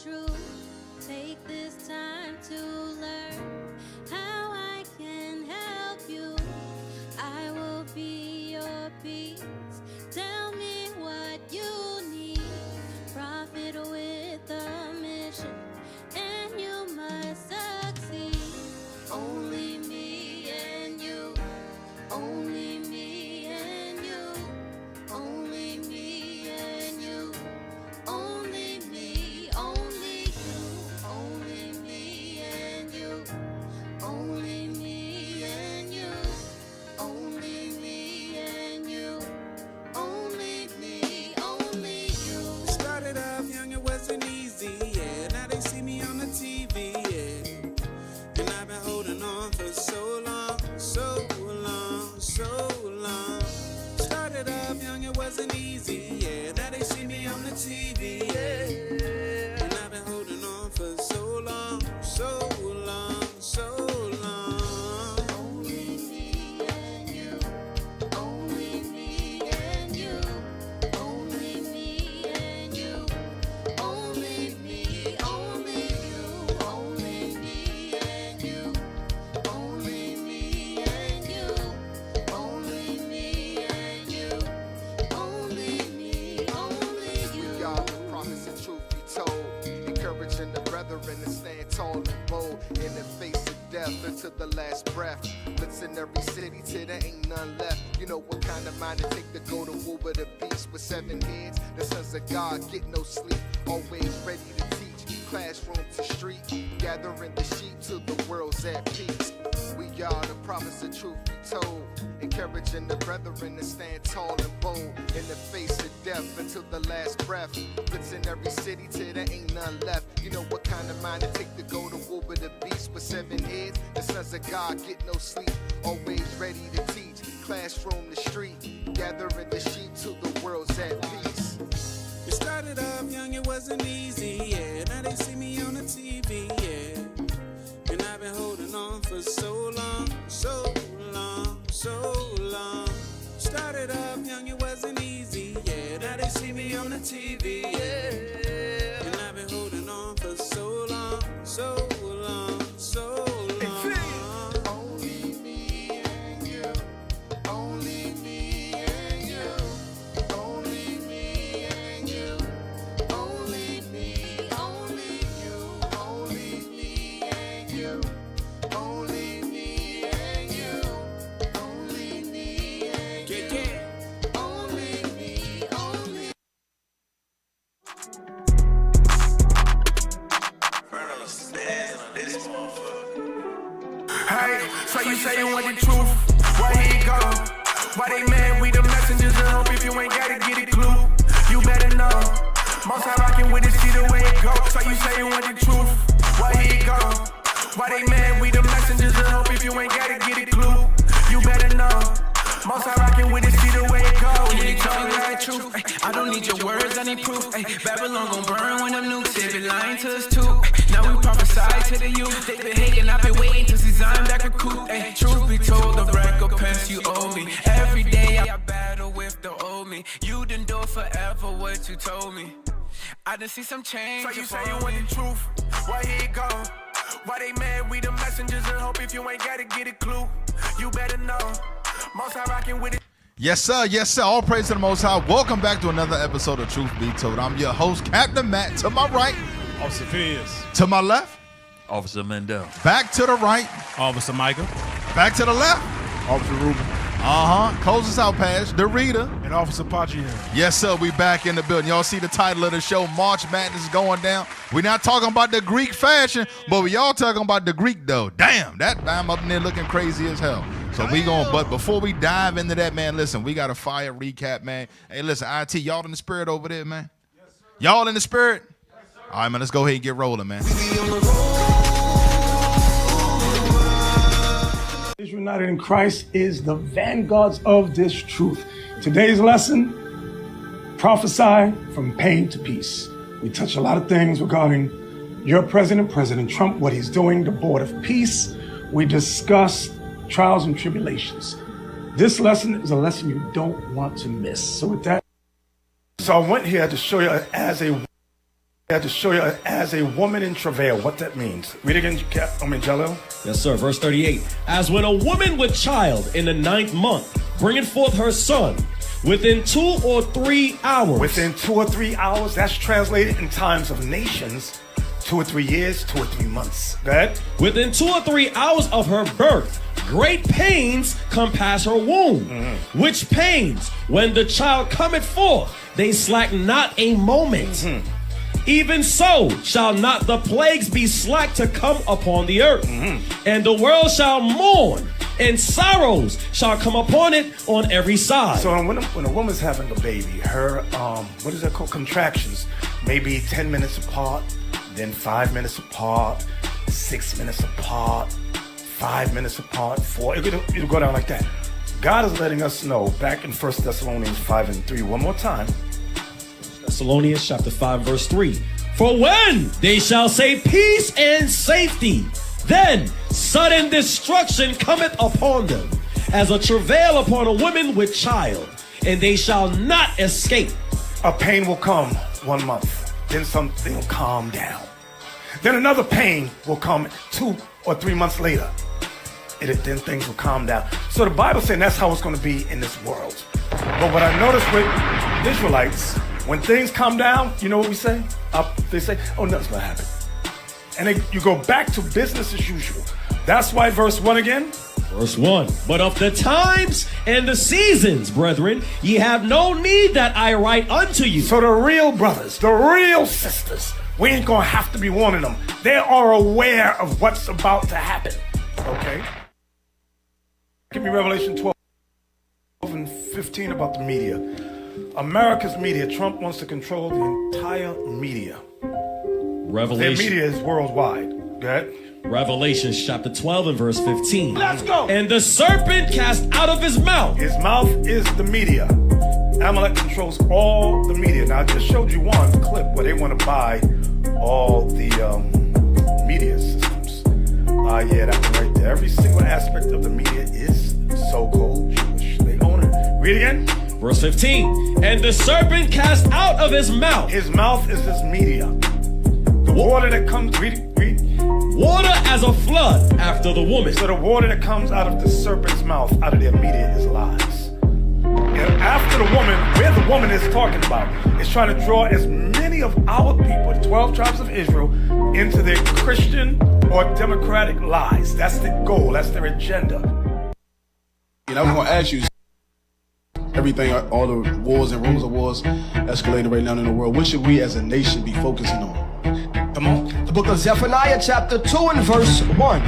truth. Take this time to learn how I can help you. I will be your peace. Tell me what you need. Profit with a mission, and you must succeed. Only me and you. Only me and you. Only me and you. Only me, only you. Only me and you. Only me and you. Only me and you. Only me, only you. Started off young, it wasn't easy, yeah. Now they see me on the TV, yeah. And I've been holding on for so long, so long, so long. Started off young, it wasn't easy, yeah. Now they see me on the TV, yeah. And I've been holding on for so long, so long, so long. Only me and you. Only me and you. Only me and you. Only me, only you. Only me and you. Only me and you. Only me and you. Only me, only you. Y'all, promise the truth be told. Encouraging the brethren to stand tall and bold in the face of death until the last breath. Blitzing every city till there ain't none left. You know what kind of mind it take to go to war with a beast with 7 heads? The sons of God get no sleep, always ready to teach. Classroom to street, gathering the sheep till the world's at peace. We are the prophets of truth be told. Encouraging the brethren to stand tall and bold in the face of death until the last breath. Blitzing every city till there ain't none left. You know what kind of mind it take to go to war with a beast with 7 heads? The sons of God get no sleep, always ready to teach. Classroom to street, gathering the sheep till the world's at peace. It started off young, it wasn't easy, yeah. Now they see me on the TV, yeah. And I've been holding on for so long, so long, so long. Started off young, it wasn't easy, yeah. Now they see me on the TV, yeah. And I've been holding on for so long, so long, so long. Only me and you. Only me and you. Only me and you. Only me, only you. Only me and you. Only me and you. Only me and you. Yeah, yeah. Only me, only. Hey, so you say you want the truth, where he go? Why they mad, we the messengers and hope if you ain't gotta get a clue, you better know. Most I rockin' with it, see the way it go. So you say you want the truth, where he go? Why they mad, we the messengers and hope if you ain't gotta get a clue, you better know. Most I rockin' with it, see the way it go. Can you tell me the truth? Ay, I don't need your words, I need proof. Ay, Babylon gon' burn when them nukes. They been lying to us too. Now we prophesy to the youth. They been hating, I've been waiting to see Zion back recruit. Ay, truth be told, the recompense you owe me. Every day I battle with the old me. You done do forever what you told me. I done see some change. So you say you want the truth, where he go? Why they mad, we the messengers and hope if you ain't gotta get a clue, you better know. Most I rockin' with it. Yes, sir. Yes, sir. All praise to the Most High. Welcome back to another episode of Truth Be Told. I'm your host, Captain Matt. To my right. Officer Fizz. To my left. Officer Mendel. Back to the right. Officer Micah. Back to the left. Officer Ruben. Close us out, Pash. The Rita. And Officer Pachi. Yes, sir. We back in the building. Y'all see the title of the show, March Madness is going down. We're not talking about the Greek fashion, but we all talking about the Greek, though. Damn, that time up in there looking crazy as hell. So we going, but before we dive into that, man, listen, we got a fire recap, man. Hey, listen, IT, y'all in the spirit over there, man? Yes, sir. Y'all in the spirit? Yes, sir. All right, man, let's go ahead and get rolling, man. Israel United in Christ is the vanguards of this truth. Today's lesson, prophesy from pain to peace. We touch a lot of things regarding your president, President Trump, what he's doing, the board of peace. We discuss trials and tribulations. This lesson is a lesson you don't want to miss. So with that, I went here to show you as a I had to show you as a woman in travail what that means. Read again, Jalil. Yes, sir. Verse 38. As when a woman with child in the 9th month bringeth forth her son, within 2 or 3 hours. Within 2 or 3 hours, that's translated in times of nations, 2 or 3 years, 2 or 3 months. Go ahead. Within 2 or 3 hours of her birth, great pains compass her womb. Which pains, when the child cometh forth, they slack not a moment. Even so shall not the plagues be slack to come upon the earth. And the world shall mourn, and sorrows shall come upon it on every side. So when a woman's having a baby, her, what is that called? Contractions, maybe 10 minutes apart, then 5 minutes apart, 6 minutes apart, 5 minutes apart, 4. It'll go down like that. God is letting us know back in 1 Thessalonians 5:3, one more time. Thessalonians chapter 5 verse 3. For when they shall say peace and safety, then sudden destruction cometh upon them, as a travail upon a woman with child, and they shall not escape. A pain will come 1 month, then something will calm down. Then another pain will come 2 or 3 months later. Then things will calm down. So the Bible's saying that's how it's going to be in this world. But what I noticed with Israelites, when things calm down, you know what we say? They say, oh, nothing's going to happen. And you go back to business as usual. That's why verse 1 again. Verse 1. But of the times and the seasons, brethren, ye have no need that I write unto you. So the real brothers, the real sisters, we ain't going to have to be warning them. They are aware of what's about to happen. Okay? Give me Revelation 12 and 15 about the media. America's media. Trump wants to control the entire media. Revelation. Their media is worldwide. Go ahead. Revelation chapter 12 and verse 15. Let's go. And the serpent cast out of his mouth. His mouth is the media. Amalek controls all the media. Now I just showed you one clip where they want to buy all the media systems. Yeah, that one right there. Every single aspect of the media is so-called Jewish. They own it. Read again. Verse 15. And the serpent cast out of his mouth. His mouth is his media. The water that comes, read. Water as a flood after the woman. So the water that comes out of the serpent's mouth, out of their media, is lies. And after the woman, where the woman is talking about, is trying to draw as many of our people, the 12 tribes of Israel, into their Christian or democratic lies. That's the goal. That's their agenda. And I was going to ask you, everything, all the wars and rumors of wars escalating right now in the world, what should we as a nation be focusing on? Come on. The book of Zephaniah chapter 2 and verse 1.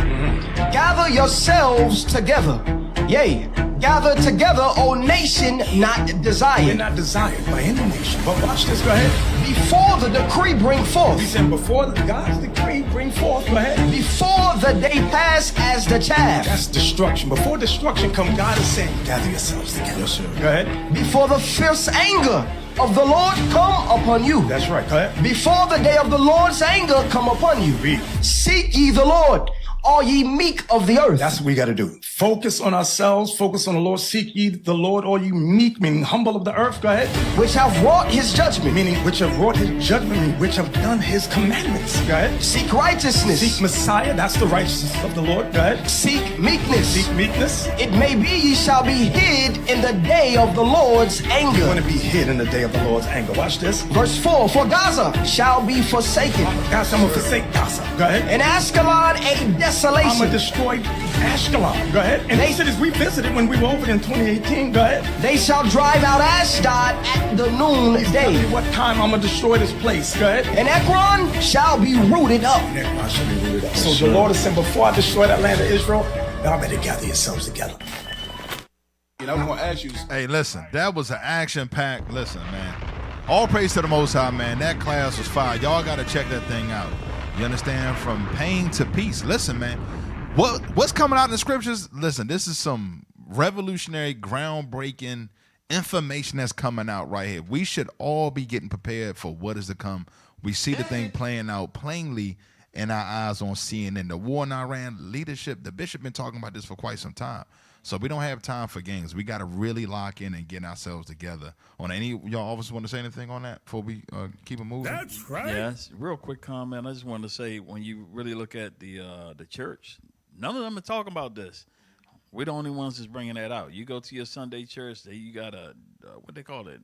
Gather yourselves together. Yea, gather together, O nation not desired. We're not desired by any nation. But watch this, go ahead. Before the decree bring forth. He said before God's decree bring forth, go ahead. Before the day pass as the chaff. That's destruction. Before destruction come, God is saying, gather yourselves together. Yes, sir. Go ahead. Before the fierce anger of the Lord come upon you. That's right, go ahead. Before the day of the Lord's anger come upon you. Read. Seek ye the Lord, all ye meek of the earth. That's what we got to do. Focus on ourselves. Focus on the Lord. Seek ye the Lord, all you meek, meaning humble of the earth. Go ahead. Which have wrought his judgment. Meaning which have wrought his judgment, meaning which have done his commandments. Go ahead. Seek righteousness. Seek Messiah. That's the righteousness of the Lord. Go ahead. Seek meekness. Seek meekness. It may be ye shall be hid in the day of the Lord's anger. You want to be hid in the day of the Lord's anger. Watch this. Verse 4. For Gaza shall be forsaken. God's going to forsake Gaza. Go ahead. And Ashkelon a desolation. I'm going to destroy Ashkelon. Go ahead. And they cities we visited when we were over in 2018. Go ahead. They shall drive out Ashdod at the noonday. What time I'm going to destroy this place. Go ahead. And Ekron shall be rooted up. Ekron shall be rooted up. So the Lord is saying, before I destroy that land of Israel, y'all better gather yourselves together. And I was going to ask you. Hey, listen, that was an action-packed, listen, man. All praise to the Most High, man. That class was fire. Y'all got to check that thing out. You understand? From pain to peace. Listen, man. What's coming out in the scriptures? Listen, this is some revolutionary, groundbreaking information that's coming out right here. We should all be getting prepared for what is to come. We see the thing playing out plainly in our eyes on CNN. The war in Iran, leadership, the bishop been talking about this for quite some time. So we don't have time for games. We got to really lock in and get ourselves together. On any y'all officers want to say anything on that before we keep it moving? That's right. Yes, real quick comment. I just wanted to say, when you really look at the church, none of them are talking about this. We're the only ones that's bringing that out. You go to your Sunday church, you got a what they call it,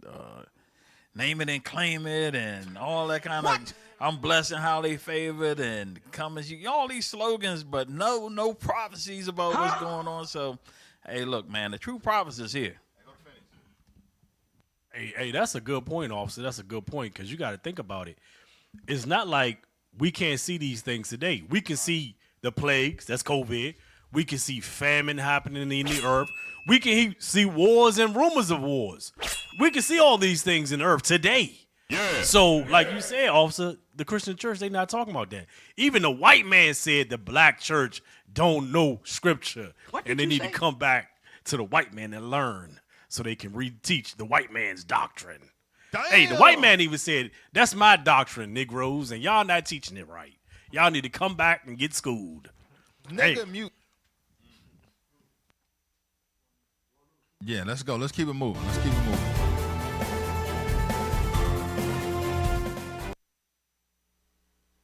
name it and claim it, and all that kind of. I'm blessed and highly favored, and come as you. All these slogans, but no prophecies about what's going on. So, hey, look, man, the true prophecy is here. Hey, that's a good point, officer. That's a good point, because you got to think about it. It's not like we can't see these things today. We can see the plagues, that's COVID. We can see famine happening in the earth. We can see wars and rumors of wars. We can see all these things in the earth today. Yeah. So, like you said, officer, the Christian church, they not talking about that. Even the white man said the black church don't know scripture. And they need to come back to the white man and learn so they can reteach the white man's doctrine. Damn. Hey, the white man even said, that's my doctrine, Negroes, and y'all not teaching it right. Y'all need to come back and get schooled. Nigga, mute. Yeah, let's go. Let's keep it moving.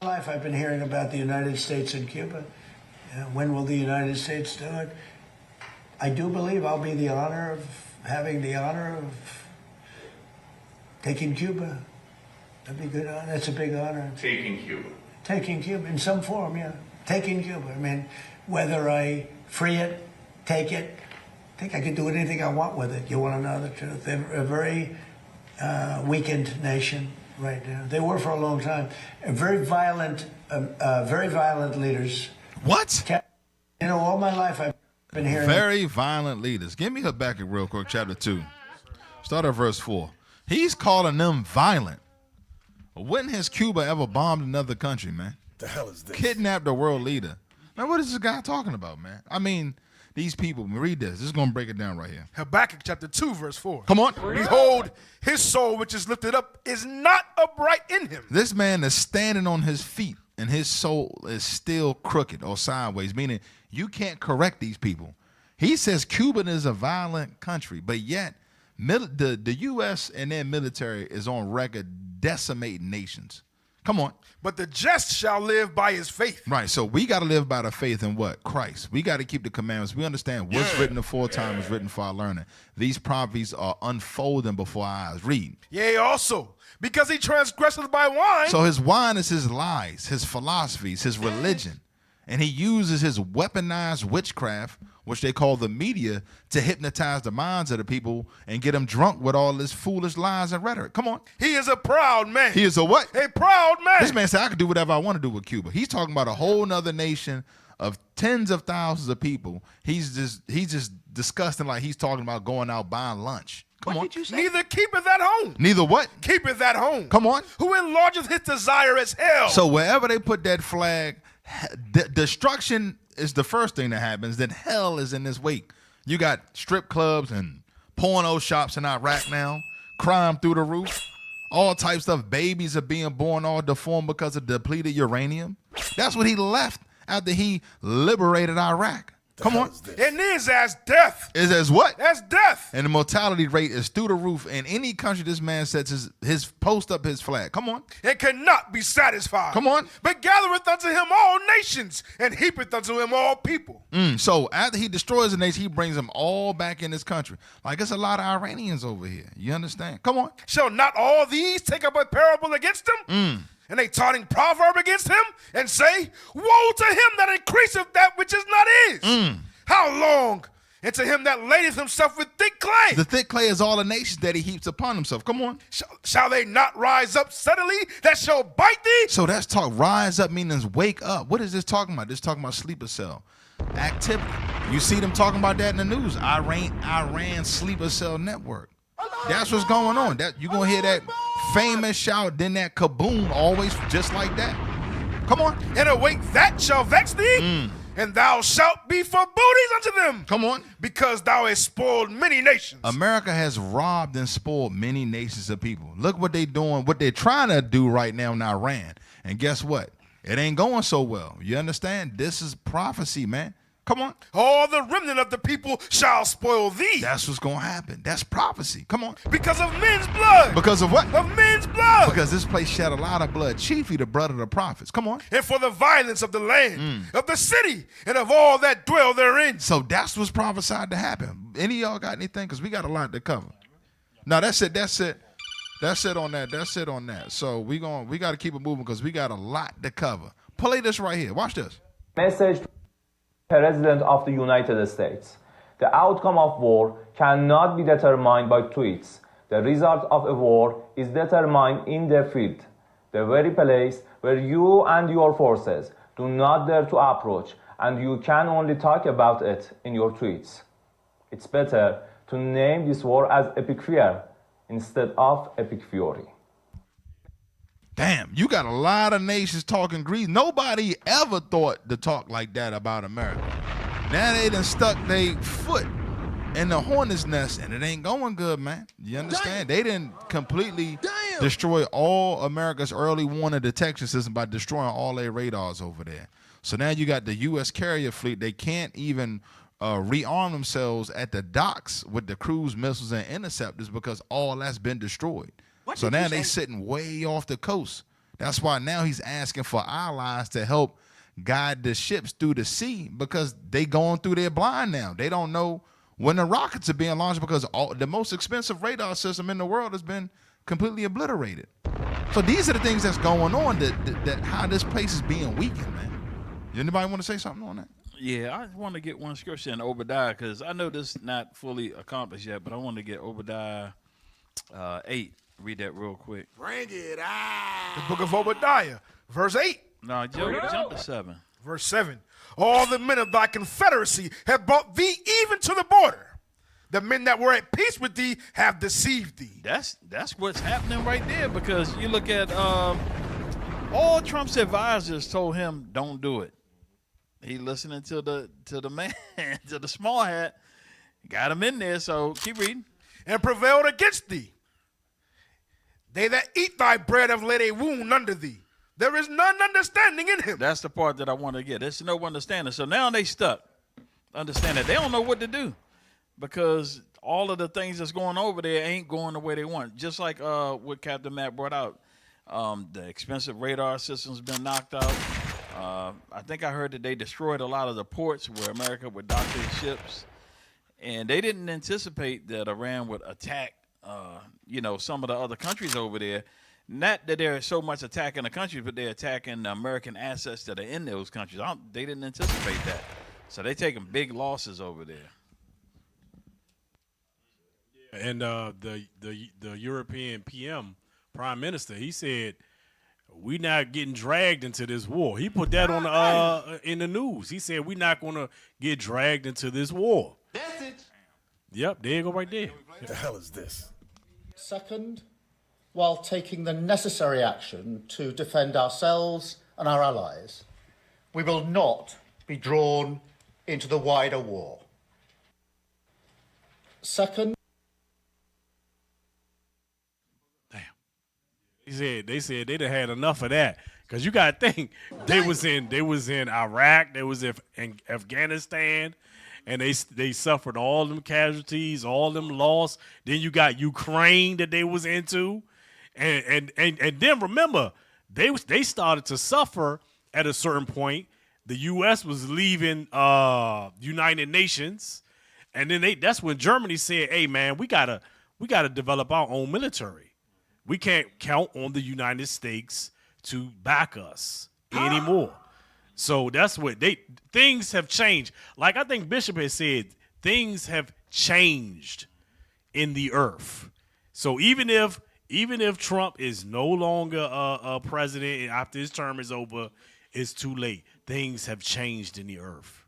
Life I've been hearing about the United States and Cuba. When will the United States do it? I do believe I'll be having the honor of taking Cuba. That'd be good honor. That's a big honor. Taking Cuba in some form, yeah. Taking Cuba. I mean, whether I free it, take it, I think I can do anything I want with it. You want to know the truth? They're a very weakened nation right now. They were for a long time. Very violent leaders. What? You know, all my life I've been hearing. Very violent leaders. Give me Habakkuk real quick, chapter 2. Start at verse 4. He's calling them violent. When has Cuba ever bombed another country, man? The hell is this? Kidnapped a world leader. Man, what is this guy talking about, man? I mean, these people, read this. This is going to break it down right here. Habakkuk chapter 2, verse 4. Come on. Behold, his soul which is lifted up is not upright in him. This man is standing on his feet, and his soul is still crooked or sideways, meaning you can't correct these people. He says Cuba is a violent country, but yet the U.S. and their military is on record decimating nations. Come on. But the just shall live by his faith. Right. So we got to live by the faith in what? Christ. We got to keep the commandments. We understand what's written aforetime is written for our learning. These prophecies are unfolding before our eyes. Read. Yea, also, because he transgresseth by wine. So his wine is his lies, his philosophies, his religion. And he uses his weaponized witchcraft, which they call the media, to hypnotize the minds of the people and get them drunk with all this foolish lies and rhetoric. Come on. He is a proud man. He is a what? A proud man. This man said, I can do whatever I want to do with Cuba. He's talking about a whole nother nation of tens of thousands of people. He's just disgusting, like he's talking about going out buying lunch. Come on. Neither keepeth at home. Neither what? Keepeth at home. Come on. Who enlargeth his desire as hell. So wherever they put that flag, destruction is the first thing that happens. Then hell is in this wake. You got strip clubs and porno shops in Iraq now, crime through the roof, all types of babies are being born all deformed because of depleted uranium. That's what he left after he liberated Iraq. Come on. It is as death. Is as what? As death. And the mortality rate is through the roof. In any country this man sets his post up his flag. Come on. It cannot be satisfied. Come on. But gathereth unto him all nations and heapeth unto him all people. So after he destroys the nation, he brings them all back in this country. Like it's a lot of Iranians over here. You understand? Come on. Shall not all these take up a parable against him? And they taunting proverb against him and say, woe to him that increaseth that which is not his. How long? And to him that ladeth himself with thick clay. The thick clay is all the nations that he heaps upon himself. Come on. Shall they not rise up suddenly that shall bite thee? So that's talk. Rise up means wake up. What is this talking about? This is talking about sleeper cell activity. You see them talking about that in the news. Iran sleeper cell network. That's what's going on. That you're gonna hear that famous shout, then that kaboom, always just like that. Come on. And awake that shall vex thee, and thou shalt be for booties unto them. Come on. Because thou hast spoiled many nations. America has robbed and spoiled many nations of people. Look what they're doing, what they're trying to do right now in Iran. And guess what? It ain't going so well. You understand? This is prophecy, man. Come on. All the remnant of the people shall spoil thee. That's what's going to happen. That's prophecy. Come on. Because of men's blood. Because of what? Of men's blood. Because this place shed a lot of blood, chiefly the blood of the prophets. Come on. And for the violence of the land, of the city, and of all that dwell therein. So that's what's prophesied to happen. Any of y'all got anything? Because we got a lot to cover. No, that's it. That's it. That's it on that. That's it on that. So we got to keep it moving because we got a lot to cover. Play this right here. Watch this. Message to the President of the United States. The outcome of war cannot be determined by tweets. The result of a war is determined in the field, the very place where you and your forces do not dare to approach, and you can only talk about it in your tweets. It's better to name this war as epic fear instead of epic fury. Damn, you got a lot of nations talking Greece. Nobody ever thought to talk like that about America. Now they done stuck their foot in the hornet's nest, and it ain't going good, man. You understand? They didn't completely destroy all America's early warning detection system by destroying all their radars over there. So now you got the U.S. carrier fleet. They can't even rearm themselves at the docks with the cruise missiles and interceptors because all that's been destroyed. So now they sitting way off the coast. That's why now he's asking for allies to help guide the ships through the sea because they going through their blind now. They don't know when the rockets are being launched because the most expensive radar system in the world has been completely obliterated. So these are the things that's going on that how this place is being weakened, man. Anybody want to say something on that? Yeah, I want to get one scripture in Obadiah because I know this is not fully accomplished yet, but I want to get Obadiah 8. Read that real quick. Bring it out. The book of Obadiah, verse 8. No, jump to 7. Verse 7. All the men of thy confederacy have brought thee even to the border. The men that were at peace with thee have deceived thee. That's what's happening right there because you look at all Trump's advisors told him don't do it. He listening to the man, to the small hat, got him in there, so keep reading. And prevailed against thee. They that eat thy bread have laid a wound under thee. There is none understanding in him. That's the part that I want to get. There's no understanding. So now they stuck. Understand that. They don't know what to do because all of the things that's going over there ain't going the way they want. Just like what Captain Matt brought out. The expensive radar system's been knocked out. I think I heard that they destroyed a lot of the ports where America would dock their ships. And they didn't anticipate that Iran would attack some of the other countries over there. Not that they're so much attacking the countries, but they're attacking the American assets that are in those countries. They didn't anticipate that. So they're taking big losses over there. And the European PM, Prime Minister, he said, we're not getting dragged into this war. He put that on in the news. He said, we're not going to get dragged into this war. That's it. Yep, there you go right there. What the hell is this? Second, while taking the necessary action to defend ourselves and our allies, we will not be drawn into the wider war. Second, They said they'd have had enough of that. Cause you gotta think they was in Iraq, they was in Afghanistan, and they suffered all them casualties, all them loss. Then you got Ukraine that they was into, and then remember they started to suffer at a certain point. The U.S. was leaving United Nations, and then that's when Germany said, "Hey man, we gotta develop our own military. We can't count on the United States to back us anymore." So that's what things have changed. Like I think Bishop has said, things have changed in the earth. So even if Trump is no longer a president after his term is over, it's too late. Things have changed in the earth.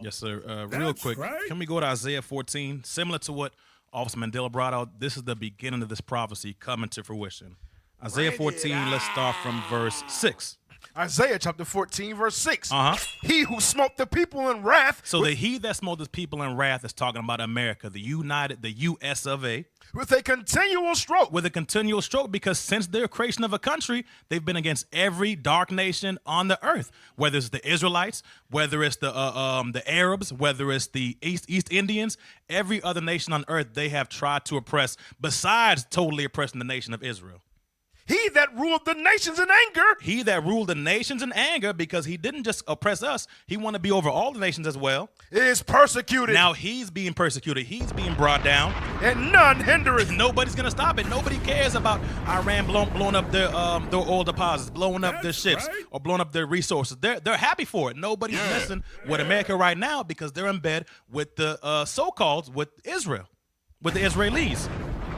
Yes, sir. Real quick, can we go to Isaiah 14? Similar to what Officer Mandela brought out, this is the beginning of this prophecy coming to fruition. Isaiah 14, let's start from verse 6. Isaiah chapter 14, verse 6. Uh-huh. He who smote the people in wrath. So the he that smote the people in wrath is talking about America, the U.S. of A. With a continual stroke. With a continual stroke, because since their creation of a country, they've been against every dark nation on the earth. Whether it's the Israelites, whether it's the Arabs, whether it's the East Indians, every other nation on earth they have tried to oppress, besides totally oppressing the nation of Israel. He that ruled the nations in anger. He that ruled the nations in anger, because he didn't just oppress us. He wanted to be over all the nations as well. Is persecuted. Now he's being persecuted. He's being brought down. And none hindereth. Nobody's going to stop it. Nobody cares about Iran blowing up their oil deposits, blowing up their ships, or blowing up their resources. They're happy for it. Nobody's messing with America right now because they're in bed with the so-called, with Israel, with the Israelis.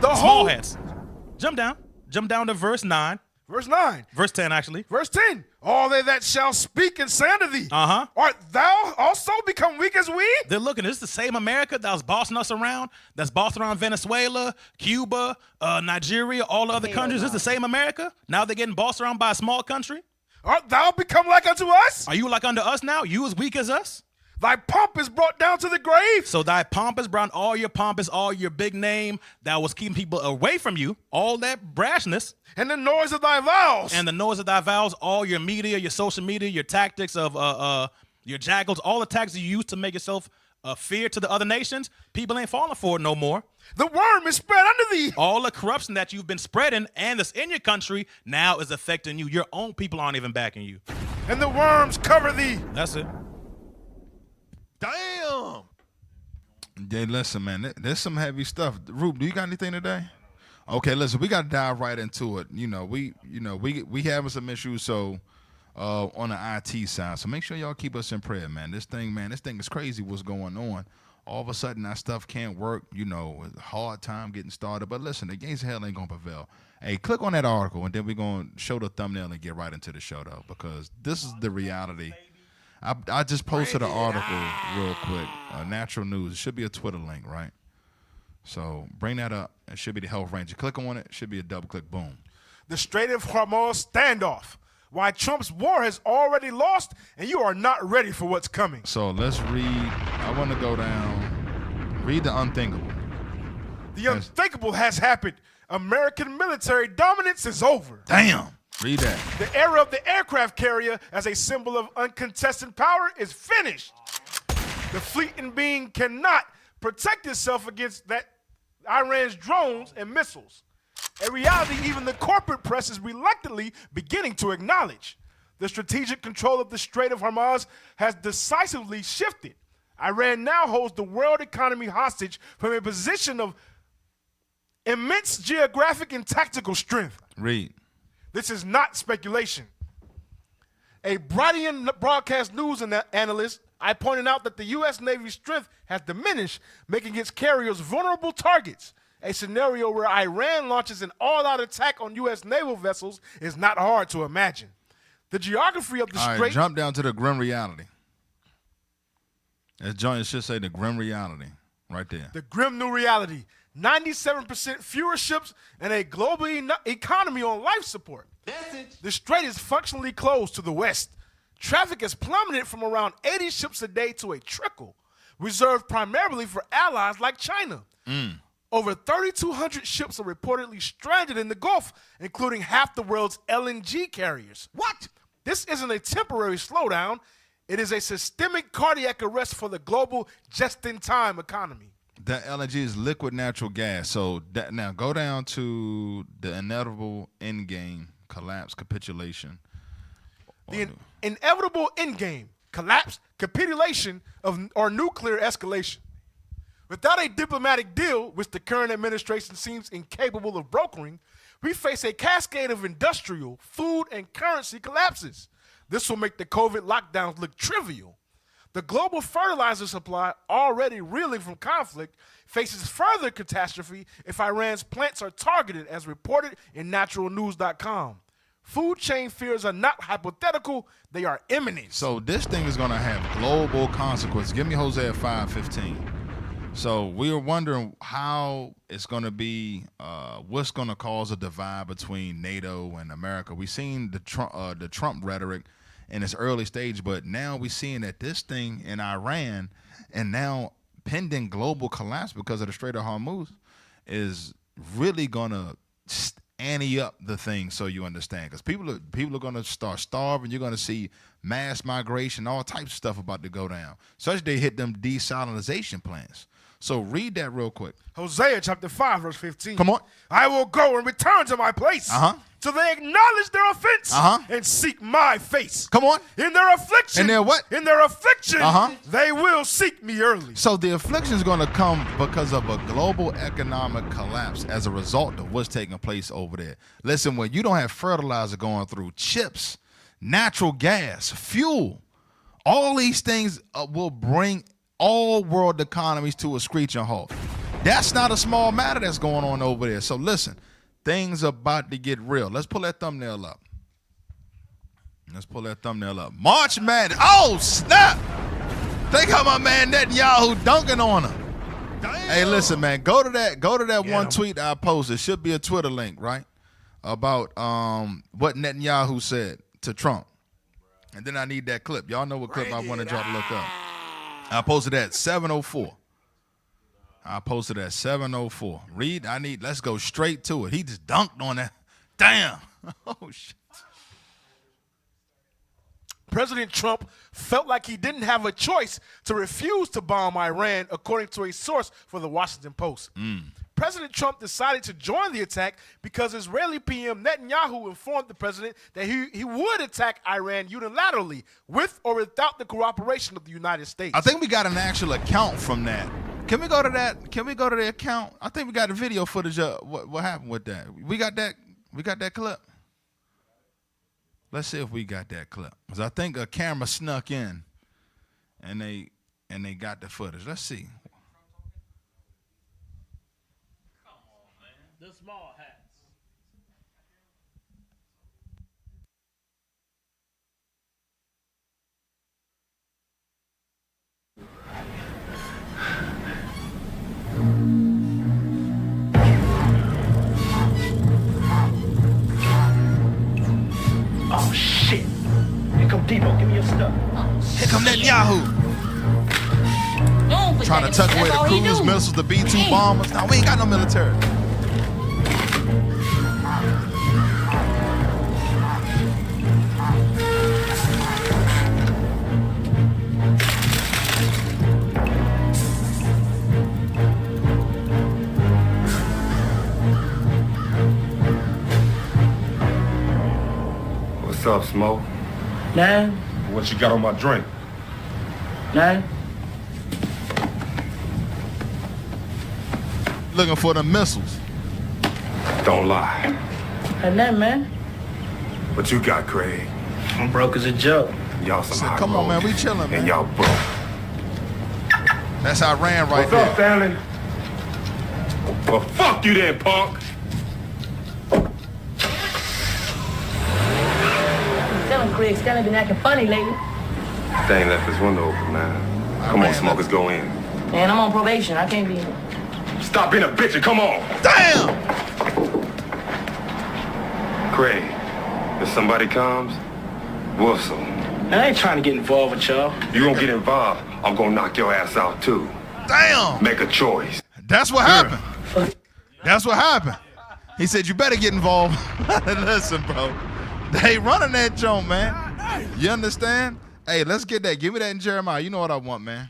The small hats. Jump down to verse 9. Verse 9. Verse 10, actually. Verse 10. All they that shall speak and say unto thee. Uh-huh. Art thou also become weak as we? They're looking. This is the same America that was bossing us around, that's bossing around Venezuela, Cuba, Nigeria, all the other countries. This is the same America. Now they're getting bossed around by a small country. Art thou become like unto us? Are you like unto us now? You as weak as us? Thy pomp is brought down to the grave. So thy pomp is brought, all your big name that was keeping people away from you, all that brashness. And the noise of thy vows. And the noise of thy vows, all your media, your social media, your tactics of your jackals, all the tactics you use to make yourself fear to the other nations, people ain't falling for it no more. The worm is spread under thee. All the corruption that you've been spreading and that's in your country now is affecting you. Your own people aren't even backing you. And the worms cover thee. That's it. Damn. Yeah, listen, man. There's some heavy stuff. Rube, do you got anything today? Okay, listen. We got to dive right into it. We having some issues. So on the IT side. So make sure y'all keep us in prayer, man. This thing is crazy. What's going on? All of a sudden, that stuff can't work. It's a hard time getting started. But listen, the gates of hell ain't gonna prevail. Hey, click on that article, and then we're gonna show the thumbnail and get right into the show, though, because this is the reality. I just posted an article real quick. Natural News. It should be a Twitter link, right? So bring that up. It should be the Health Ranger. Click on it. It should be a double click. Boom. The Strait of Hormuz standoff. Why Trump's war has already lost, and you are not ready for what's coming. So let's read. I want to go down. Read the unthinkable. The unthinkable has happened. American military dominance is over. Damn. Read that. The era of the aircraft carrier as a symbol of uncontested power is finished. The fleet in being cannot protect itself against that Iran's drones and missiles. A reality even the corporate press is reluctantly beginning to acknowledge. The strategic control of the Strait of Hormuz has decisively shifted. Iran now holds the world economy hostage from a position of immense geographic and tactical strength. Read. This is not speculation. A Brightian broadcast news analyst, I pointed out that the U.S. Navy's strength has diminished, making its carriers vulnerable targets. A scenario where Iran launches an all-out attack on U.S. naval vessels is not hard to imagine. The geography of the All right, strait... jump down to the grim reality. As John should say, the grim reality right there. The grim new reality. 97% fewer ships and a global economy on life support. The strait is functionally closed to the west. Traffic has plummeted from around 80 ships a day to a trickle, reserved primarily for allies like China. Over 3,200 ships are reportedly stranded in the Gulf, including half the world's LNG carriers. What? This isn't a temporary slowdown. It is a systemic cardiac arrest for the global just-in-time economy. That LNG is liquid natural gas. So now go down to the inevitable end game, collapse, capitulation. The inevitable end game, collapse, capitulation or nuclear escalation. Without a diplomatic deal, which the current administration seems incapable of brokering, we face a cascade of industrial, food, and currency collapses. This will make the COVID lockdowns look trivial. The global fertilizer supply, already reeling from conflict, faces further catastrophe if Iran's plants are targeted, as reported in naturalnews.com. Food chain fears are not hypothetical, they are imminent. So this thing is going to have global consequences. Give me Hosea 5:15. So we were wondering how it's going to be, what's going to cause a divide between NATO and America. We've seen the Trump rhetoric in its early stage, but now we're seeing that this thing in Iran and now pending global collapse because of the Strait of Hormuz is really going to ante up the thing, so you understand, because people are going to start starving. You're going to see mass migration, all types of stuff about to go down. Such they hit them desalinization plants. So read that real quick. Hosea chapter 5, verse 15. Come on. I will go and return to my place. Till they acknowledge their offense and seek my face. Come on. In their affliction. In their what? In their affliction, they will seek me early. So the affliction is going to come because of a global economic collapse as a result of what's taking place over there. Listen, when you don't have fertilizer going through, chips, natural gas, fuel, all these things will bring all world economies to a screeching halt. That's not a small matter that's going on over there. So listen, things about to get real. Let's pull that thumbnail up. March Madness. Oh, snap. Think how my man Netanyahu dunking on him. Damn. Hey, listen, man, go to that one tweet I posted. Should be a Twitter link, right? About what Netanyahu said to Trump. And then I need that clip. Y'all know what clip I want to drop to look up. I posted that 7:04. Read, let's go straight to it. He just dunked on that. Damn. Oh, shit. President Trump felt like he didn't have a choice to refuse to bomb Iran, according to a source for the Washington Post. President Trump decided to join the attack because Israeli PM Netanyahu informed the president that he would attack Iran unilaterally, with or without the cooperation of the United States. I think we got an actual account from that. Can we go to that? Can we go to the account? I think we got the video footage of what happened with that. We got that clip. Let's see if we got that clip. Because I think a camera snuck in and they got the footage. Let's see. The small hats. Oh, shit. Here come Debo. Give me your stuff. Here come Netanyahu. Trying to tuck away the cruise missiles, the B-2 bombers. Now, we ain't got no military. What's up, Smoke? Nine. What you got on my drink? Nine. Looking for the missiles. Don't lie. And that, man. What you got, Craig? I'm broke as a joke. Y'all some high come on, man. rollers, We chilling, man. and y'all broke. That's Iran right What's there. up, Stanley? Well, fuck you then, punk. Tell him, Craig. Stanley been acting funny lately. Thing left his window open, man. Come on, smokers, go in. Man, I'm on probation. I can't be in. Stop being a bitch and come on. Damn! Craig, if somebody comes, whistle. I ain't trying to get involved with y'all. You gonna get involved, I'm gonna knock your ass out too. Damn! Make a choice. That's what happened. That's what happened. He said, you better get involved. Listen, bro. They running that joint, man. You understand? Hey, let's get that. Give me that in Jeremiah. You know what I want, man.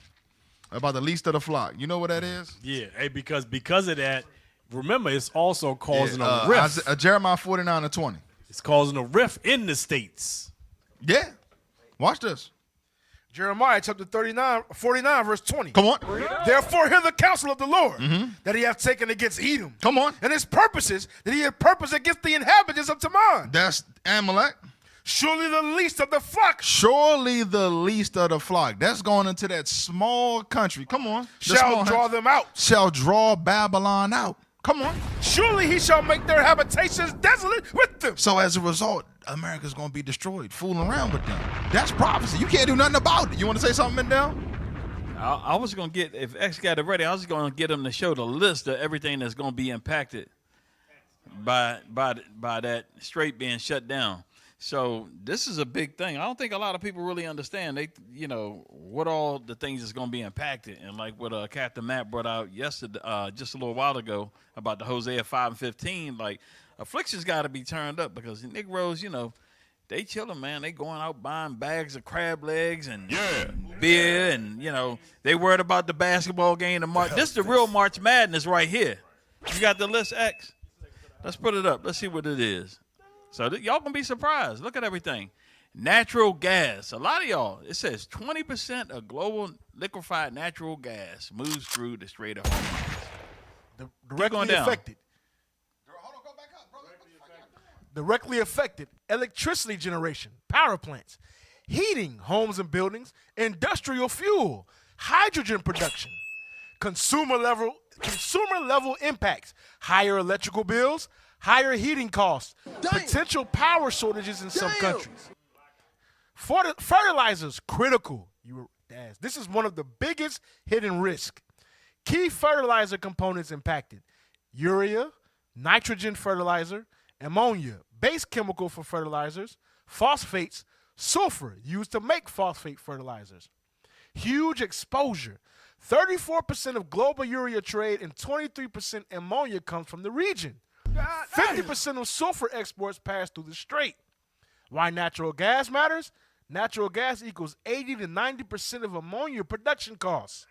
About the least of the flock. You know what that is? Yeah, hey, because of that, remember, it's also causing a rift. Jeremiah 49:20. It's causing a rift in the states. Yeah. Watch this. Jeremiah chapter 49, verse 20. Come on. Therefore hear the counsel of the Lord that he hath taken against Edom. Come on. And his purposes that he hath purposed against the inhabitants of Teman. That's Amalek. Surely the least of the flock. Surely the least of the flock. That's going into that small country. Come on. Shall draw them out. Shall draw Babylon out. Come on. Surely he shall make their habitations desolate with them. So as a result, America's going to be destroyed, fooling around with them. That's prophecy. You can't do nothing about it. You want to say something, Mendel? I was gonna get, if X got it ready, I was gonna get him to show the list of everything that's gonna be impacted by that strait being shut down. So this is a big thing. I don't think a lot of people really understand what all the things that's gonna be impacted. And like what Captain Matt brought out yesterday, just a little while ago, about the Hosea 5:15, like affliction's got to be turned up because the Negroes, they chilling, man. They going out buying bags of crab legs and beer, and they worried about the basketball game. This is the real March Madness right here. You got the list, X? Let's put it up. Let's see what it is. So y'all gonna be surprised. Look at everything. Natural gas. A lot of y'all. It says 20% of global liquefied natural gas moves through the Strait of Hormuz. Directly affected. Directly affected electricity generation, power plants, heating homes and buildings, industrial fuel, hydrogen production, consumer level impacts, higher electrical bills, higher heating costs, potential power shortages in some countries. Fertilizers, critical. This is one of the biggest hidden risks. Key fertilizer components impacted: urea, nitrogen fertilizer, ammonia, base chemical for fertilizers, phosphates, sulfur used to make phosphate fertilizers. Huge exposure. 34% of global urea trade and 23% ammonia comes from the region. 50% of sulfur exports pass through the strait. Why natural gas matters? Natural gas equals 80 to 90% of ammonia production costs.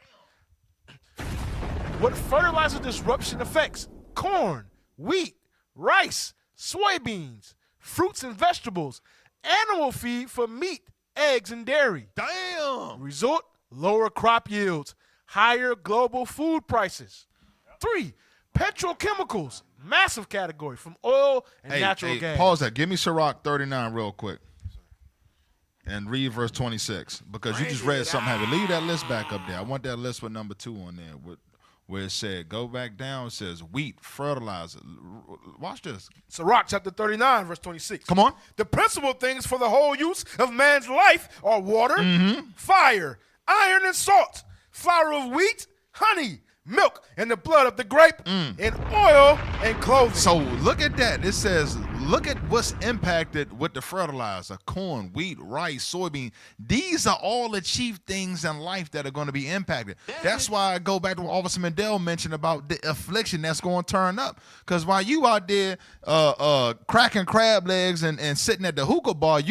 What fertilizer disruption affects? Corn, wheat, rice, soybeans, fruits and vegetables, animal feed for meat, eggs, and dairy. Damn. Result, lower crop yields, higher global food prices. 3, petrochemicals, massive category from oil and natural gas. Pause that. Give me Sirach 39 real quick. And read verse 26. Because you just read something heavy. Leave that list back up there. I want that list with number 2 on there. Where it said, go back down, it says wheat, fertilizer. Watch this. Sirach chapter 39, verse 26. Come on. The principal things for the whole use of man's life are water, fire, iron, and salt, flour of wheat, honey, milk, and the blood of the grape, and oil and clothing. So look at that. It says, look at what's impacted with the fertilizer: corn, wheat, rice, soybean. These are all the chief things in life that are going to be impacted. That's why I go back to what Officer Mandel mentioned about the affliction that's going to turn up. Because while you out there cracking crab legs and sitting at the hookah bar,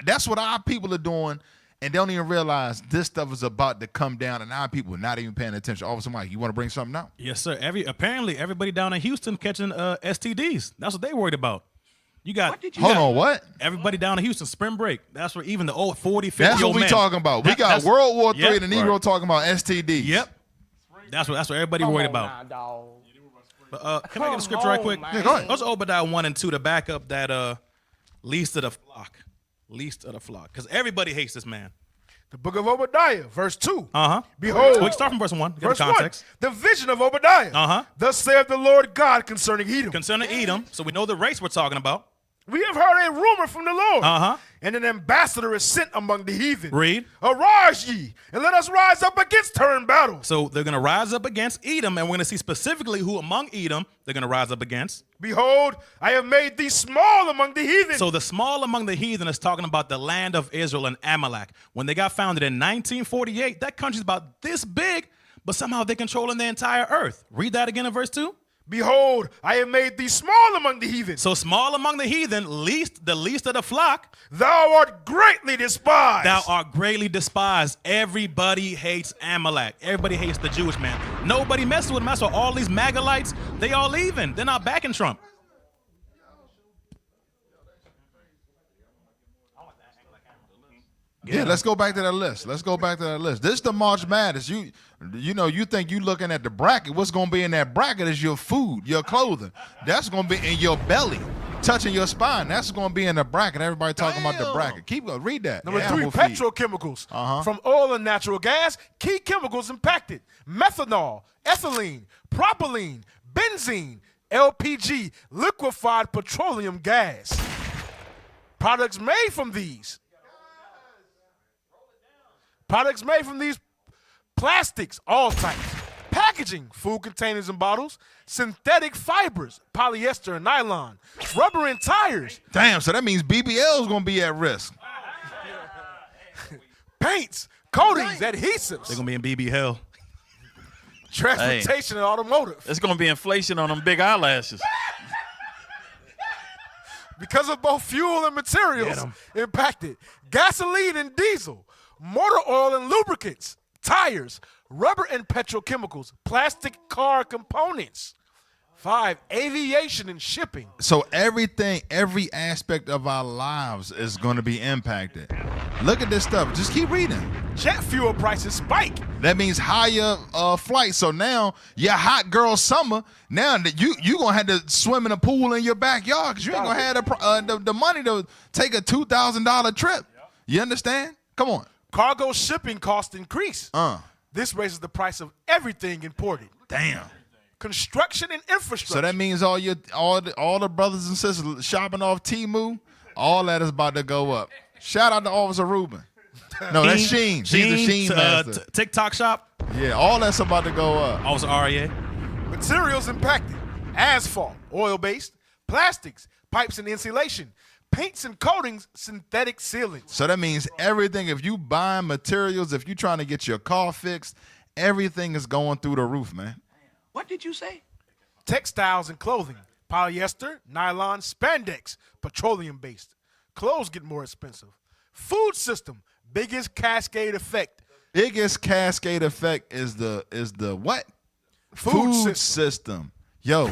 that's what our people are doing. And they don't even realize this stuff is about to come down, and our people are not even paying attention. Officer Mike, you want to bring something out? Yes, sir. Apparently, everybody down in Houston catching STDs. That's what they worried about. You got hold on, what? Everybody down in Houston, spring break. That's where even the old 40, 50 That's what we talking about. We got World War III, the Negro talking about STDs. Yep. That's what everybody worried about. But, can I get a scripture right quick? Yeah, go ahead. Let's Obadiah 1 and 2 to back up that least of the flock. Least of the flock. Because everybody hates this man. The book of Obadiah, verse 2. Behold. We start from verse 1. Get verse the context. 1. The vision of Obadiah. Thus saith the Lord God concerning Edom. Concerning Edom. So we know the race we're talking about. We have heard a rumor from the Lord. And an ambassador is sent among the heathen. Read. Arise ye, and let us rise up against her in battle. So they're going to rise up against Edom, and we're going to see specifically who among Edom they're going to rise up against. Behold, I have made thee small among the heathen. So the small among the heathen is talking about the land of Israel and Amalek. When they got founded in 1948, that country's about this big, but somehow they're controlling the entire earth. Read that again in verse 2. Behold, I have made thee small among the heathen. So small among the heathen, the least of the flock. Thou art greatly despised. Thou art greatly despised. Everybody hates Amalek. Everybody hates the Jewish man. Nobody messes with him. That's why all these Magalites, they all leaving. They're not backing Trump. Yeah, let's go back to that list. This is the March Madness. You know, you think you looking at the bracket. What's going to be in that bracket is your food, your clothing. That's going to be in your belly, touching your spine. That's going to be in the bracket. Everybody talking about the bracket. Keep going. Read that. Number 3, petrochemicals. From oil and natural gas, key chemicals impacted: methanol, ethylene, propylene, benzene, LPG, liquefied petroleum gas. Products made from these Plastics, all types. Packaging, food containers and bottles. Synthetic fibers, polyester and nylon. Rubber and tires. Damn, so that means BBL is going to be at risk. Paints, coatings, adhesives. They're going to be in BB hell. Transportation and automotive. It's going to be inflation on them big eyelashes. Because of both fuel and materials impacted. Gasoline and diesel. Motor oil and lubricants. Tires. Rubber and petrochemicals. Plastic car components. 5, aviation and shipping. So everything, every aspect of our lives is going to be impacted. Look at this stuff. Just keep reading. Jet fuel prices spike. That means higher flights. So now your hot girl summer, now that you going to have to swim in a pool in your backyard because you ain't going to have the money to take a $2,000 trip. You understand? Come on. Cargo shipping costs increase. This raises the price of everything imported. Damn. Construction and infrastructure. So that means all the brothers and sisters shopping off Temu, all that is about to go up. Shout out to Officer Ruben. No, that's Sheen. He's the Sheen master. TikTok shop. Yeah, all that's about to go up. Officer REA. Materials impacted. Asphalt, oil-based, plastics, pipes and insulation, paints and coatings, synthetic sealants. So that means everything, if you buy materials, if you're trying to get your car fixed, everything is going through the roof, man. What did you say? Textiles and clothing, polyester, nylon, spandex, petroleum-based. Clothes get more expensive. Food system, biggest cascade effect. Biggest cascade effect is the what? Food system. Yo,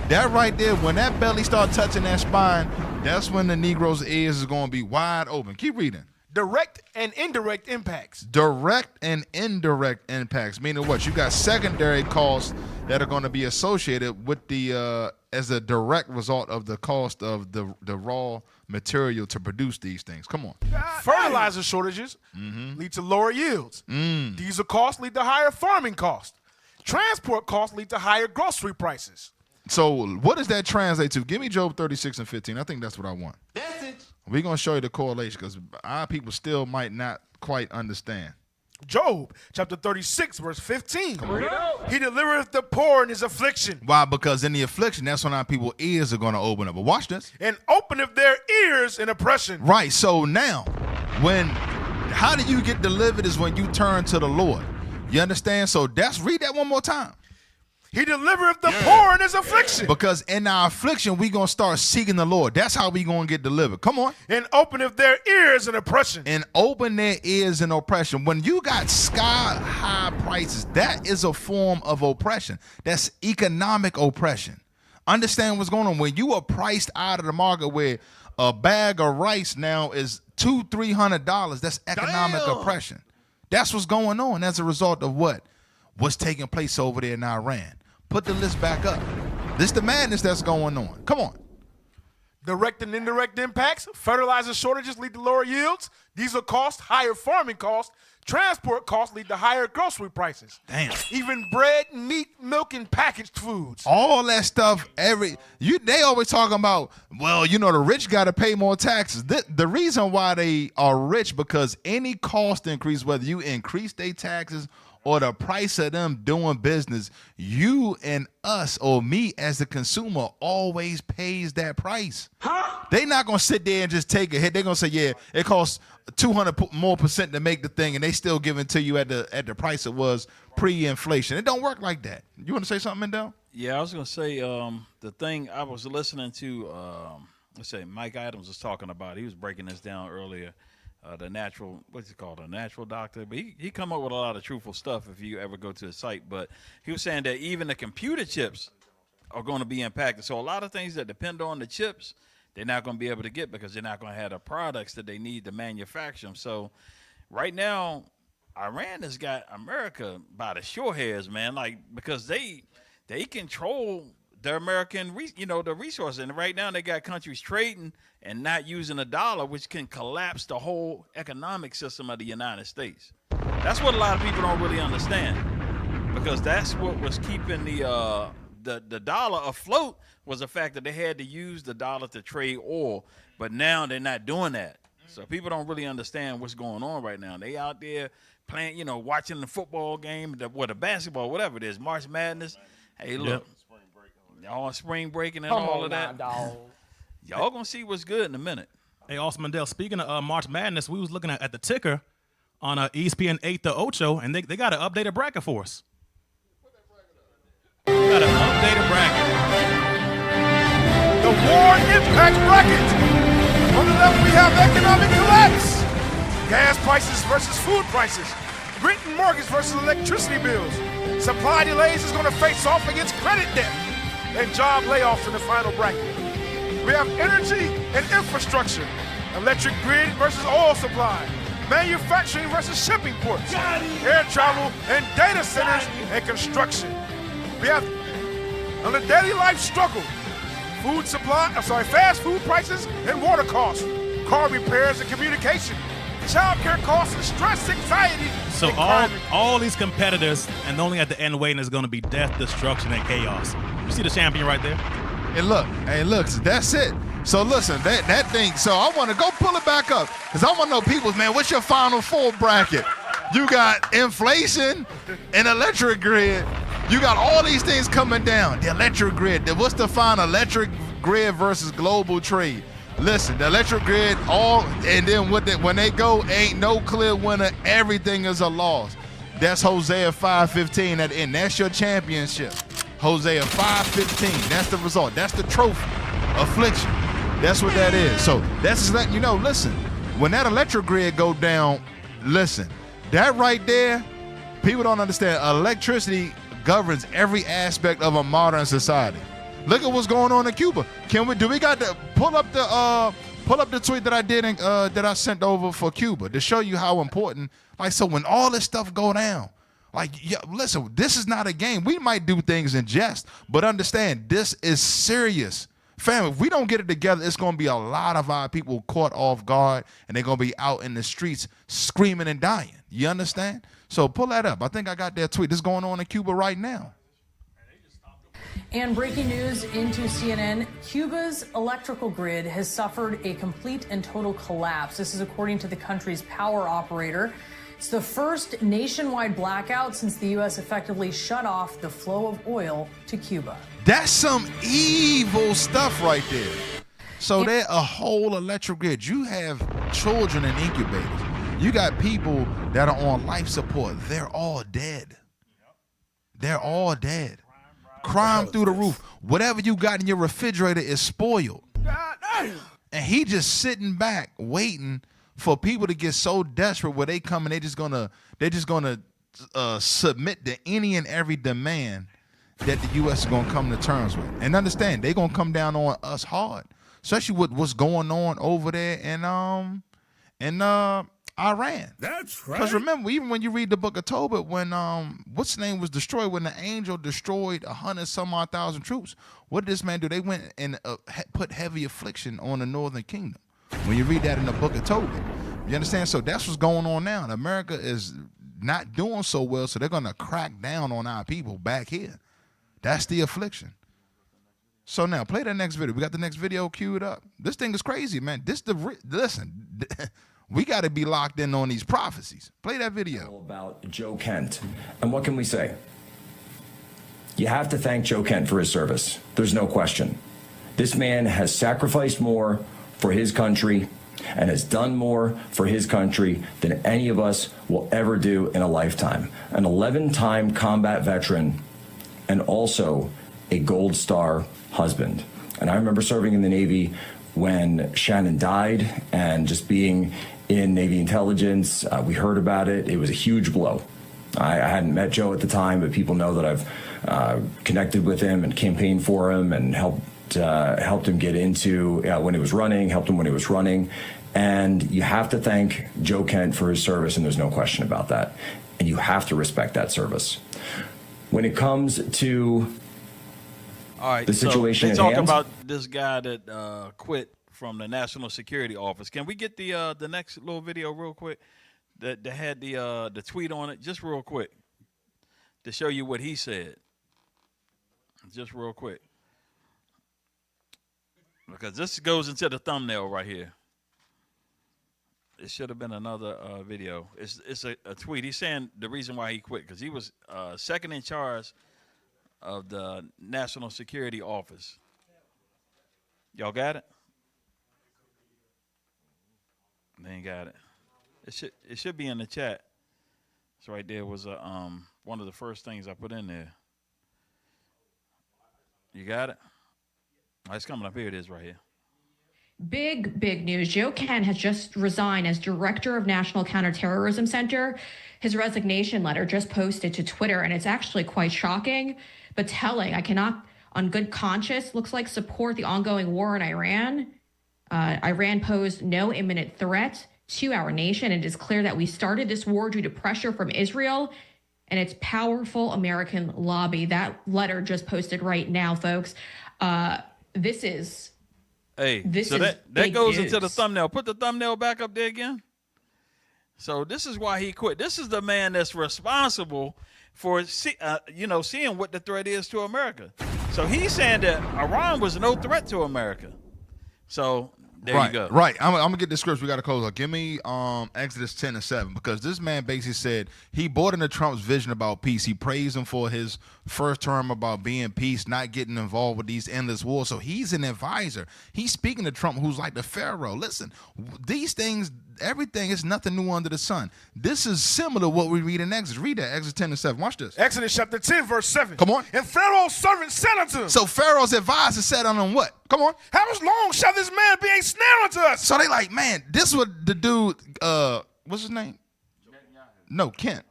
that right there, when that belly start touching that spine, that's when the Negro's ears is going to be wide open. Keep reading. Direct and indirect impacts. Direct and indirect impacts, meaning what? You got secondary costs that are going to be associated with the as a direct result of the cost of the raw material to produce these things. Come on. Fertilizer shortages lead to lower yields. Diesel costs lead to higher farming costs. Transport costs lead to higher grocery prices. So what does that translate to? Give me Job 36 and 15. I think that's what I want. We're going to show you the correlation because our people still might not quite understand. Job chapter 36, verse 15. He delivereth the poor in his affliction. Why? Because in the affliction, that's when our people's ears are going to open up. But watch this. And openeth their ears in oppression. Right. So now, how do you get delivered is when you turn to the Lord. You understand? So read that one more time. He delivereth the poor in his affliction. Because in our affliction, we going to start seeking the Lord. That's how we going to get delivered. Come on. And openeth their ears in oppression. And open their ears in oppression. When you got sky-high prices, that is a form of oppression. That's economic oppression. Understand what's going on. When you are priced out of the market where a bag of rice now is $200-$300, that's economic oppression. That's what's going on as a result of what? What's taking place over there in Iran. Put the list back up. This the madness that's going on. Come on. Direct and indirect impacts. Fertilizer shortages lead to lower yields. Diesel costs, higher farming costs. Transport costs lead to higher grocery prices. Damn. Even bread, meat, milk, and packaged foods. All that stuff, they always talking about, well, the rich got to pay more taxes. The reason why they are rich, because any cost increase, whether you increase their taxes or the price of them doing business, you and us or me as the consumer always pays that price. They not going to sit there and just take a hit. They're going to say, yeah, it costs 200% more to make the thing, and they still give it to you at the price it was pre-inflation. It don't work like that. You want to say something, Mendel? Yeah, I was going to say the thing I was listening to, Mike Adams was talking about. He was breaking this down earlier. The natural, what's it called, a natural doctor. But he come up with a lot of truthful stuff if you ever go to his site. But he was saying that even the computer chips are going to be impacted. So a lot of things that depend on the chips, they're not going to be able to get because they're not going to have the products that they need to manufacture them. So right now, Iran has got America by the short hairs, man, because they control the American, the resources. And right now they got countries trading and not using the dollar, which can collapse the whole economic system of the United States. That's what a lot of people don't really understand, because that's what was keeping the dollar afloat, was the fact that they had to use the dollar to trade oil, but now they're not doing that. So people don't really understand what's going on right now. They out there playing, you know, watching the football game, the basketball, whatever it is, March Madness. Hey, look, y'all spring breaking and all of that. Y'all gonna see what's good in a minute. Hey, Austin Mandel, speaking of March Madness, we was looking at the ticker on ESPN 8 to Ocho, and they got an updated bracket for us. We got an updated bracket. The war impact bracket. On the left, we have economic collapse. Gas prices versus food prices. Rent and mortgage versus electricity bills. Supply delays is going to face off against credit debt. And job layoffs in the final bracket. We have energy and infrastructure. Electric grid versus oil supply. Manufacturing versus shipping ports. Air travel and data centers and construction. We have, on the daily life struggle, fast food prices and water costs, car repairs and communication, child care costs and stress, anxiety. So all these competitors, and only at the end waiting is going to be death, destruction, and chaos. You see the champion right there? Hey, look, that's it. So listen, that thing, so I want to go pull it back up, because I want to know people, man, what's your Final Four bracket? You got inflation and electric grid. You got all these things coming down. The electric grid. What's the final? Electric grid versus global trade. Listen, the electric grid, and then when they go, ain't no clear winner. Everything is a loss. That's Hosea 5:15 at the end. That's your championship. Hosea 5:15. That's the result. That's the trophy. Affliction. That's what that is. So that's just letting you know, listen, when that electric grid go down, listen, that right there, people don't understand. Electricity governs every aspect of a modern society. Look at what's going on in Cuba. Do we got to pull up the tweet that I did that I sent over for Cuba to show you how important. Like, so when all this stuff go down, like, yeah, listen, this is not a game. We might do things in jest, but understand this is serious. Fam, if we don't get it together, it's going to be a lot of our people caught off guard, and they're going to be out in the streets screaming and dying. You understand? So pull that up. I think I got that tweet. This is going on in Cuba right now. And breaking news into CNN, Cuba's electrical grid has suffered a complete and total collapse. This is according to the country's power operator. It's the first nationwide blackout since the U.S. effectively shut off the flow of oil to Cuba. That's some evil stuff right there. So they're a whole electric grid. You have children in incubators. You got people that are on life support. They're all dead. They're all dead. Crime through the roof. Whatever you got in your refrigerator is spoiled. And he just sitting back waiting for people to get so desperate where they come and they're just gonna submit to any and every demand that the U.S. is gonna come to terms with. And understand, they're gonna come down on us hard, especially with what's going on over there in Iran. That's right. Because remember, even when you read the book of Tobit, when what's the name was destroyed, when the angel destroyed 100,000 troops, what did this man do? They went and put heavy affliction on the northern kingdom. When you read that in the book of Tobit, you understand? So that's what's going on now. And America is not doing so well, so they're gonna crack down on our people back here. That's the affliction. So now play that next video. We got the next video queued up. This thing is crazy, man. Listen. We got to be locked in on these prophecies. Play that video. About Joe Kent. And what can we say? You have to thank Joe Kent for his service. There's no question. This man has sacrificed more for his country and has done more for his country than any of us will ever do in a lifetime. An 11-time combat veteran and also a Gold Star husband. And I remember serving in the Navy when Shannon died, and just being in Navy intelligence, we heard about it. It was a huge blow. I hadn't met Joe at the time, but people know that I've connected with him and campaigned for him and helped him get into when he was running, And you have to thank Joe Kent for his service, and there's no question about that. And you have to respect that service. When it comes to the situation so they at talk hand, about this guy that quit from the National Security Office. Can we get the next little video real quick that had the tweet on it, just real quick, to show you what he said, just real quick, because this goes into the thumbnail right here. it should have been another video. It's a tweet. He's saying the reason why he quit because he was second in charge of the National Security Office. Y'all got it? They ain't got it. It should be in the chat. It's right there. Was one of the first things I put in there. You got it? Oh, it's coming up here. It is right here. Big news. Joe Kent has just resigned as director of National Counterterrorism Center. His resignation letter just posted to Twitter, and it's actually quite shocking, but telling. I cannot, on good conscience, looks like support the ongoing war in Iran. Iran posed no imminent threat to our nation. It is clear that we started this war due to pressure from Israel and its powerful American lobby. That letter just posted right now, folks. This is... Hey, this so is that goes news. into the thumbnail. Put the thumbnail back up there again. So this is why he quit. This is the man that's responsible for seeing what the threat is to America. So he's saying that Iran was no threat to America. So there you go. Right. I'm gonna get the scripts. We got to close up. Give me Exodus 10:7 because this man basically said he bought into Trump's vision about peace. He praised him for his first term about being peace, not getting involved with these endless wars. So he's an advisor. He's speaking to Trump, who's like the Pharaoh. Listen, these things, everything is nothing new under the sun. This is similar to what we read in Exodus. Read that, Exodus 10:7. Watch this. Exodus chapter 10, verse 7. Come on. And Pharaoh's servant said unto him. So Pharaoh's advisor said unto him what? Come on. How long shall this man be a snare unto us? So they like, man, this what the dude, what's his name? No, Kent.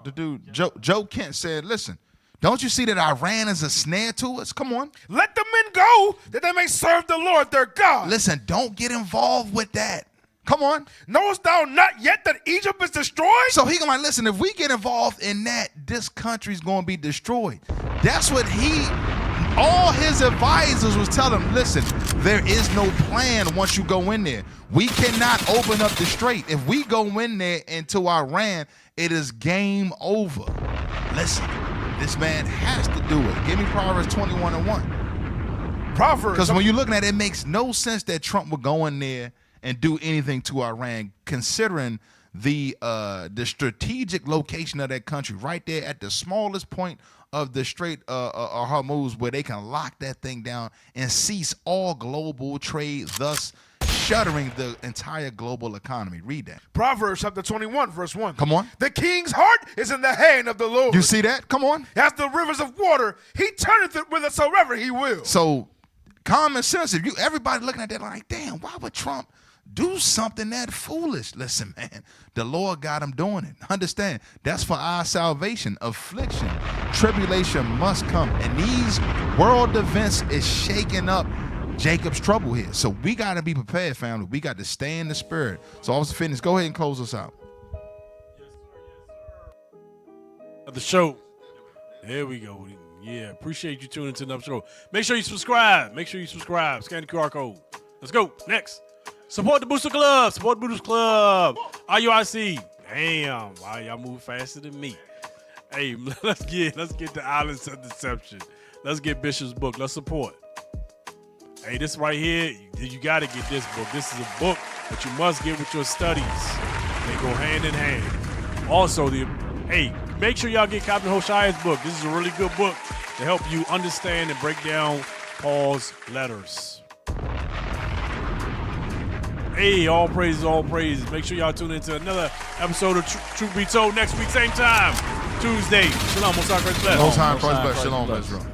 The dude, Joe Kent said, listen, don't you see that Iran is a snare to us? Come on. Let the men go that they may serve the Lord their God. Listen, don't get involved with that. Come on. Knowest thou not yet that Egypt is destroyed? So he gonna like, listen, if we get involved in that, this country's gonna be destroyed. That's what all his advisors was telling him, listen, there is no plan once you go in there. We cannot open up the strait. If we go in there into Iran, it is game over. Listen, this man has to do it. Give me Proverbs 21:1. Proverbs. Because when you're looking at it, it makes no sense that Trump would go in there and do anything to Iran, considering the strategic location of that country, right there at the smallest point of the Strait of Hormuz, where they can lock that thing down and cease all global trade, thus shuttering the entire global economy. Read that. Proverbs chapter 21, verse 1. Come on. The king's heart is in the hand of the Lord. You see that? Come on. As the rivers of water, he turneth it whithersoever he will. So common sense, if everybody looking at that like, damn, why would Trump do something that foolish? Listen, man, the Lord got him doing it. Understand, that's for our salvation. Affliction, tribulation must come. And these world events is shaking up Jacob's trouble here. So we got to be prepared, family. We got to stay in the spirit. So Officer Fitness, go ahead and close us out. The show. There we go. Yeah, appreciate you tuning into the show. Make sure you subscribe. Scan the QR code. Let's go. Next. Support the Booster Club. IUIC. Damn. Wow, y'all move faster than me. Hey, let's get the Islands of Deception. Let's get Bishop's book. Let's support. Hey, this right here, you got to get this book. This is a book that you must get with your studies. They go hand in hand. Also, make sure y'all get Captain Hoshia's book. This is a really good book to help you understand and break down Paul's letters. Hey, all praises, all praises. Make sure y'all tune into another episode of Truth Be Told next week, same time, Tuesday. Shalom, Most High Christ bless. Most High Christ bless. Shalom, Israel.